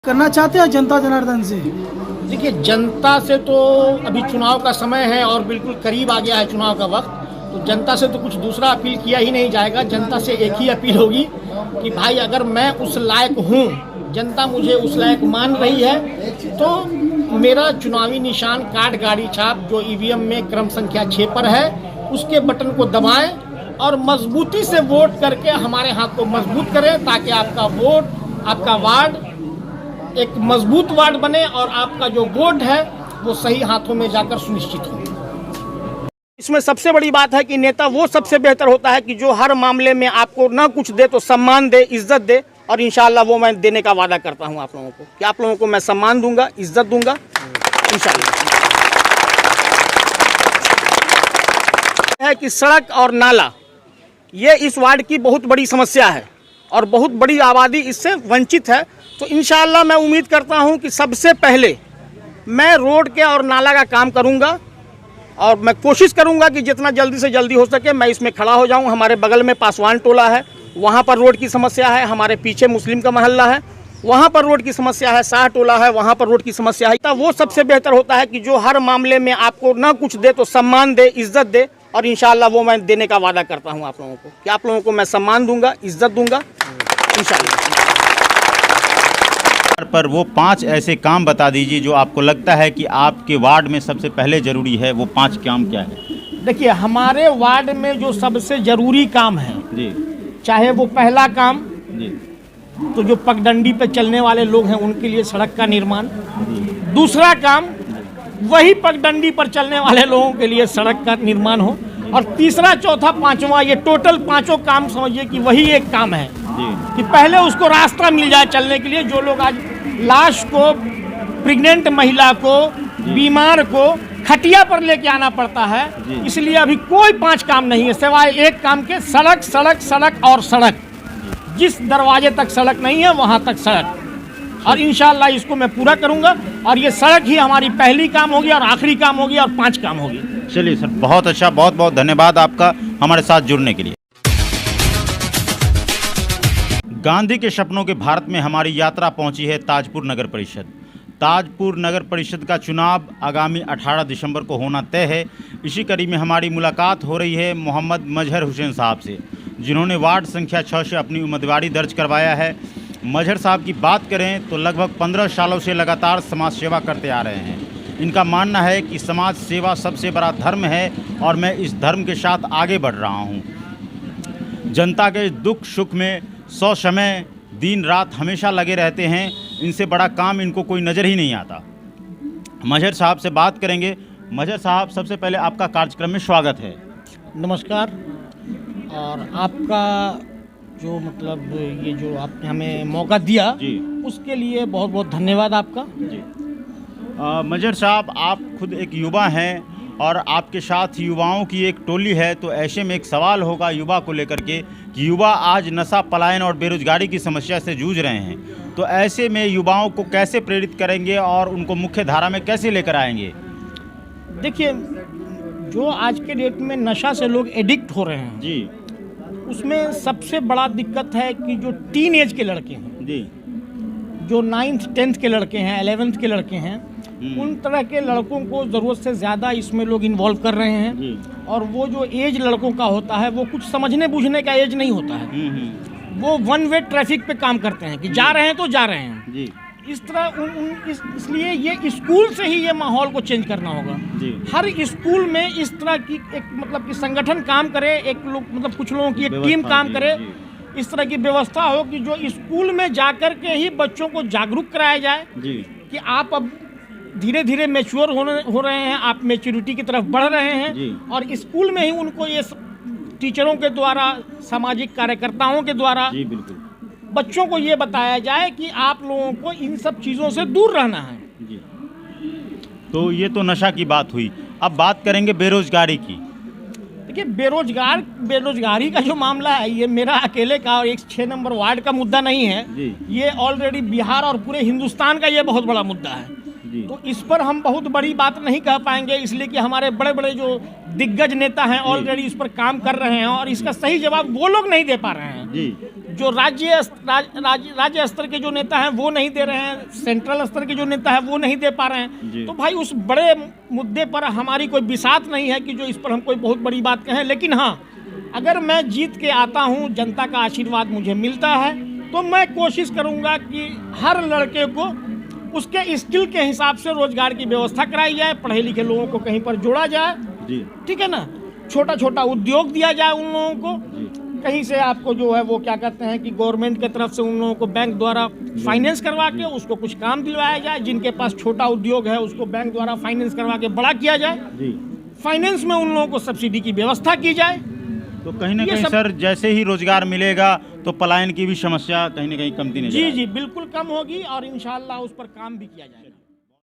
करना चाहते हैं जनता जनार्दन से? देखिए, जनता से तो अभी चुनाव का समय है और बिल्कुल करीब आ गया है चुनाव का वक्त, तो जनता से तो कुछ दूसरा अपील किया ही नहीं जाएगा। जनता से एक ही अपील होगी कि भाई अगर मैं उस लायक हूँ, जनता मुझे उस लायक मान रही है, तो मेरा चुनावी निशान कार्ड गाड़ी छाप जो ईवीएम में क्रम संख्या 6 पर है, उसके बटन को दबाएं और मजबूती से वोट करके हमारे हाथ को मजबूत करें, ताकि आपका वोट, आपका वार्ड एक मजबूत वार्ड बने और आपका जो वोट है वो सही हाथों में जाकर सुनिश्चित हो। इसमें सबसे बड़ी बात है कि नेता वो सबसे बेहतर होता है कि जो हर मामले में आपको ना कुछ दे तो सम्मान दे, इज्जत दे, और इंशाल्लाह वो मैं देने का वादा करता हूं आप लोगों को कि आप लोगों को मैं सम्मान दूंगा, इज्जत दूंगा इंशाल्लाह। है कि सड़क और नाला ये इस वार्ड की बहुत बड़ी समस्या है और बहुत बड़ी आबादी इससे वंचित है। तो इंशाअल्लाह मैं उम्मीद करता हूं कि सबसे पहले मैं रोड के और नाला का काम करूंगा और मैं कोशिश करूंगा कि जितना जल्दी से जल्दी हो सके मैं इसमें खड़ा हो जाऊं। हमारे बगल में पासवान टोला है, वहां पर रोड की समस्या है। हमारे पीछे मुस्लिम का मोहल्ला है, वहां पर रोड की समस्या है। शाह टोला है, वहां पर रोड की समस्या है। तो वो सबसे बेहतर होता है कि जो हर मामले में आपको ना कुछ दे तो सम्मान दे, इज्जत दे, और इंशाअल्लाह वो मैं देने का वादा करता हूं आप लोगों को कि आप लोगों को मैं सम्मान दूंगा, इज्जत दूंगा इंशाअल्लाह। पर वो 5 ऐसे काम बता दीजिए जो आपको लगता है कि आपके वार्ड में सबसे पहले जरूरी है। वो 5 काम क्या है? देखिए, हमारे वार्ड में जो सबसे जरूरी काम है जी, चाहे वो पहला काम जी, तो जो पगडंडी पे चलने वाले लोग हैं उनके लिए सड़क का निर्माण, दूसरा काम वही पगडंडी पर चलने वाले लोगों के लिए सड़क का निर्माण हो, और तीसरा, चौथा, पांचवा, ये टोटल 5 काम समझिए कि वही एक काम है कि पहले उसको रास्ता मिल जाए चलने के लिए। जो लोग आज लाश को, प्रेग्नेंट महिला को, बीमार को खटिया पर लेके आना पड़ता है, इसलिए अभी कोई 5 काम नहीं है सिवाय एक काम के, सड़क, सड़क, सड़क और सड़क। जिस दरवाजे तक सड़क नहीं है वहां तक सड़क, और इंशाअल्लाह इसको मैं पूरा करूंगा। और ये सड़क ही हमारी पहली काम होगी और आखिरी काम होगी और 5 काम होगी। चलिए सर, बहुत अच्छा, बहुत बहुत धन्यवाद आपका हमारे साथ जुड़ने के लिए। गांधी के सपनों के भारत में हमारी यात्रा पहुंची है ताजपुर नगर परिषद। ताजपुर नगर परिषद का चुनाव आगामी 18 दिसंबर को होना तय है। इसी कड़ी में हमारी मुलाकात हो रही है मोहम्मद मजहर हुसैन साहब से, जिन्होंने वार्ड संख्या 6 से अपनी उम्मीदवारी दर्ज करवाया है। मजहर साहब की बात करें तो लगभग 15 सालों से लगातार समाज सेवा करते आ रहे हैं। इनका मानना है कि समाज सेवा सबसे बड़ा धर्म है और मैं इस धर्म के साथ आगे बढ़ रहा हूँ। जनता के दुख सुख में 100 समय दिन रात हमेशा लगे रहते हैं। इनसे बड़ा काम इनको कोई नज़र ही नहीं आता। मजहर साहब से बात करेंगे। मजहर साहब, सबसे पहले आपका कार्यक्रम में स्वागत है। नमस्कार, और आपका जो मतलब ये जो आपने हमें मौका दिया जी, उसके लिए बहुत बहुत धन्यवाद आपका। जी, मजहर साहब, आप खुद एक युवा हैं और आपके साथ युवाओं की एक टोली है, तो ऐसे में एक सवाल होगा युवा को लेकर के कि युवा आज नशा, पलायन और बेरोजगारी की समस्या से जूझ रहे हैं, तो ऐसे में युवाओं को कैसे प्रेरित करेंगे और उनको मुख्य धारा में कैसे लेकर आएंगे? देखिए, जो आज के डेट में नशा से लोग एडिक्ट हो रहे हैं जी, उसमें सबसे बड़ा दिक्कत है कि जो टीन एज के लड़के हैं जी, जो 9th 10th के लड़के हैं, 11th के लड़के हैं, उन तरह के लड़कों को ज़रूरत से ज़्यादा इसमें लोग इन्वॉल्व कर रहे हैं। और वो जो एज लड़कों का होता है वो कुछ समझने बूझने का एज नहीं होता है। वो वन वे ट्रैफिक पे काम करते हैं कि जा रहे हैं तो जा रहे हैं जी, इस तरह इसलिए ये स्कूल से ही ये माहौल को चेंज करना होगा जी। हर स्कूल में इस तरह की एक मतलब कि संगठन काम करे, एक लोग मतलब कुछ लोगों की एक टीम काम करे, इस तरह की व्यवस्था हो कि जो स्कूल में जाकर के ही बच्चों को जागरूक कराया जाए कि आप अब धीरे धीरे मैच्योर हो रहे हैं, आप मैच्योरिटी की तरफ बढ़ रहे हैं, और स्कूल में ही उनको ये टीचरों के द्वारा, सामाजिक कार्यकर्ताओं के द्वारा बच्चों को ये बताया जाए कि आप लोगों को इन सब चीज़ों से दूर रहना है। तो ये तो नशा की बात हुई। अब बात करेंगे बेरोजगारी की। देखिए, बेरोजगारी का जो मामला है ये मेरा अकेले का और एक 6 नंबर वार्ड का मुद्दा नहीं है। ये ऑलरेडी बिहार और पूरे हिंदुस्तान का ये बहुत बड़ा मुद्दा है। तो इस पर हम बहुत बड़ी बात नहीं कह पाएंगे, इसलिए कि हमारे बड़े बड़े जो दिग्गज नेता हैं ऑलरेडी इस पर काम कर रहे हैं और इसका सही जवाब वो लोग नहीं दे पा रहे हैं जो राज्य स्तर के जो नेता हैं वो नहीं दे रहे हैं, सेंट्रल स्तर के जो नेता हैं वो नहीं दे पा रहे हैं। तो भाई उस बड़े मुद्दे पर हमारी कोई बिसात नहीं है कि जो इस पर हम कोई बहुत बड़ी बात कहें। लेकिन हाँ, अगर मैं जीत के आता हूँ, जनता का आशीर्वाद मुझे मिलता है, तो मैं कोशिश करूँगा कि हर लड़के को उसके स्किल के हिसाब से रोजगार की व्यवस्था कराई जाए, पढ़े लिखे लोगों को कहीं पर जोड़ा जाए, ठीक है ना, छोटा छोटा उद्योग दिया जाए उन लोगों को, कहीं से आपको जो है वो क्या कहते हैं कि गवर्नमेंट की तरफ से उन लोगों को बैंक द्वारा फाइनेंस करवा के उसको कुछ काम दिलवाया जाए। जिनके पास छोटा उद्योग है उसको बैंक द्वारा फाइनेंस करवा के बड़ा किया जाए। फाइनेंस में उन लोगों को सब्सिडी की व्यवस्था की जाए। तो कहीं ना कहीं सर जैसे ही रोजगार मिलेगा तो पलायन की भी समस्या कहीं ना कहीं कमती नहीं जी बिल्कुल कम होगी और इंशाल्लाह उस पर काम भी किया जाएगा।